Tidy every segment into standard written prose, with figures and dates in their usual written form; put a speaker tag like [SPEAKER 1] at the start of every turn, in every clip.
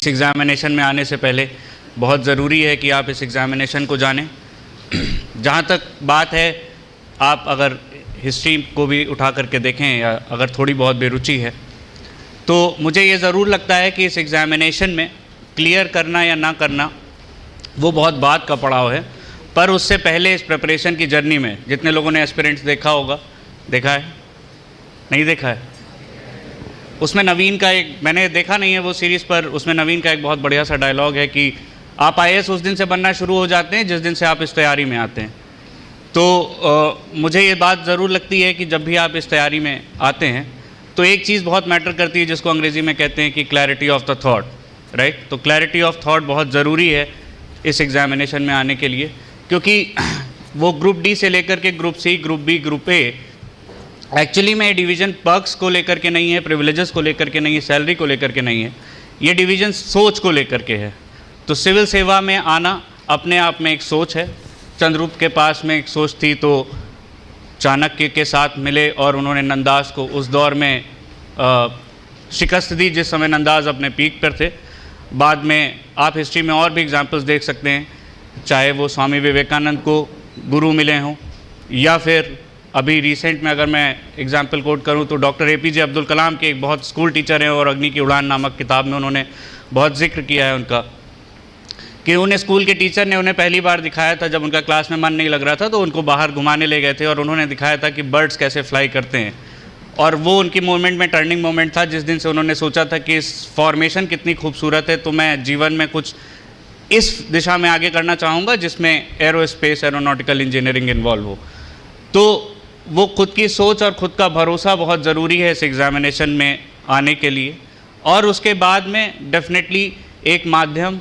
[SPEAKER 1] इस एग्ज़ामिनेशन में आने से पहले बहुत ज़रूरी है कि आप इस एग्ज़ामिनेशन को जानें। जहाँ तक बात है, आप अगर हिस्ट्री को भी उठा करके देखें या अगर थोड़ी बहुत बेरुचि है, तो मुझे ये ज़रूर लगता है कि इस एग्ज़ामिनेशन में क्लियर करना या ना करना वो बहुत बात का पड़ाव है। पर उससे पहले इस प्रिपरेशन की जर्नी में जितने लोगों ने एस्पिरेंट्स देखा होगा, देखा है, नहीं देखा है, उसमें नवीन का एक, मैंने देखा नहीं है वो सीरीज़, पर उसमें नवीन का एक बहुत बढ़िया सा डायलॉग है कि आप आईएएस उस दिन से बनना शुरू हो जाते हैं जिस दिन से आप इस तैयारी में आते हैं। तो मुझे ये बात ज़रूर लगती है कि जब भी आप इस तैयारी में आते हैं तो एक चीज़ बहुत मैटर करती है जिसको अंग्रेज़ी में कहते हैं कि clarity of the thought, right. तो क्लैरिटी ऑफ थॉट बहुत ज़रूरी है इस एग्ज़ामिनेशन में आने के लिए, क्योंकि वो ग्रुप डी से लेकर के group C, group B, group A actually में डिवीज़न पर्क्स को लेकर के नहीं है, प्रिविलेजेस को लेकर के नहीं है, सैलरी को लेकर के नहीं है, ये डिवीज़न सोच को लेकर के है। तो सिविल सेवा में आना अपने आप में एक सोच है। चंद्रगुप्त के पास में एक सोच थी, तो चाणक्य के साथ मिले और उन्होंने नंदास को उस दौर में शिकस्त दी जिस समय नंदास अपने पीक पर थे। बाद में आप हिस्ट्री में और भी एग्जांपल्स देख सकते हैं, चाहे वो स्वामी विवेकानंद को गुरु मिले हों या फिर अभी रिसेंट में अगर मैं एग्जांपल कोट करूं तो डॉक्टर एपीजे अब्दुल कलाम के एक बहुत स्कूल टीचर हैं और अग्नि की उड़ान नामक किताब में उन्होंने बहुत जिक्र किया है उनका, कि उन्हें स्कूल के टीचर ने उन्हें पहली बार दिखाया था जब उनका क्लास में मन नहीं लग रहा था, तो उनको बाहर घुमाने ले गए थे और उन्होंने दिखाया था कि बर्ड्स कैसे फ्लाई करते हैं। और वो उनकी मूवमेंट में टर्निंग मोमेंट था जिस दिन से उन्होंने सोचा था कि इस फॉर्मेशन कितनी खूबसूरत है, तो मैं जीवन में कुछ इस दिशा में आगे करना चाहूँगा जिसमें एरोस्पेस, एरोनॉटिकल इंजीनियरिंग इन्वॉल्व हो। तो वो खुद की सोच और ख़ुद का भरोसा बहुत ज़रूरी है इस एग्ज़ामिनेशन में आने के लिए। और उसके बाद में डेफिनेटली एक माध्यम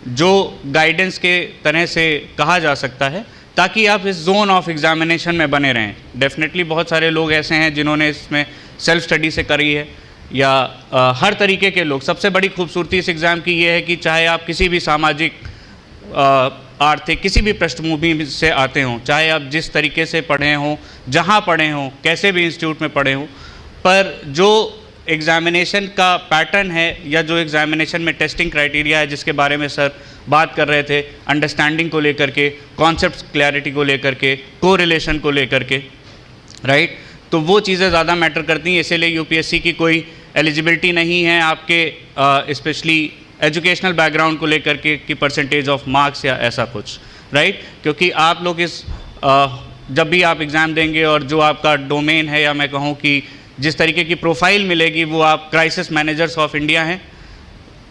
[SPEAKER 1] जो गाइडेंस के तरह से कहा जा सकता है, ताकि आप इस जोन ऑफ एग्ज़ामिनेशन में बने रहें। डेफिनेटली बहुत सारे लोग ऐसे हैं जिन्होंने इसमें सेल्फ स्टडी से करी है, या हर तरीके के लोग। सबसे बड़ी खूबसूरती इस एग्ज़ाम की ये है कि चाहे आप किसी भी सामाजिक, आर्थिक, किसी भी पृष्ठभूमि से आते हों, चाहे आप जिस तरीके से पढ़े हों, जहाँ पढ़े हों, कैसे भी इंस्टीट्यूट में पढ़े हों, पर जो एग्ज़ामिनेशन का पैटर्न है या जो एग्ज़ामिनेशन में टेस्टिंग क्राइटेरिया है जिसके बारे में सर बात कर रहे थे, अंडरस्टैंडिंग को लेकर के, कॉन्सेप्ट क्लैरिटी को लेकर के, कोरिलेशन को लेकर के, राइट, तो वो चीज़ें ज़्यादा मैटर करती हैं। इसीलिए यूपीएससी की कोई एलिजिबिलिटी नहीं है आपके स्पेशली एजुकेशनल बैकग्राउंड को लेकर के कि परसेंटेज ऑफ मार्क्स या ऐसा कुछ, राइट। क्योंकि आप लोग इस जब भी आप एग्ज़ाम देंगे और जो आपका डोमेन है, या मैं कहूँ कि जिस तरीके की प्रोफाइल मिलेगी, वो आप क्राइसिस मैनेजर्स ऑफ इंडिया हैं।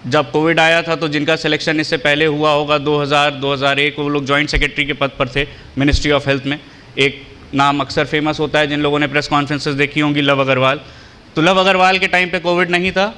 [SPEAKER 1] जब कोविड आया था तो जिनका सिलेक्शन इससे पहले हुआ होगा 2000-2001, वो लोग जॉइंट सेक्रेटरी के पद पर थे मिनिस्ट्री ऑफ हेल्थ में। एक नाम अक्सर फेमस होता है जिन लोगों ने प्रेस कॉन्फ्रेंसेस देखी होंगी, लव अग्रवाल। तो लव अग्रवाल के टाइम पे कोविड नहीं था,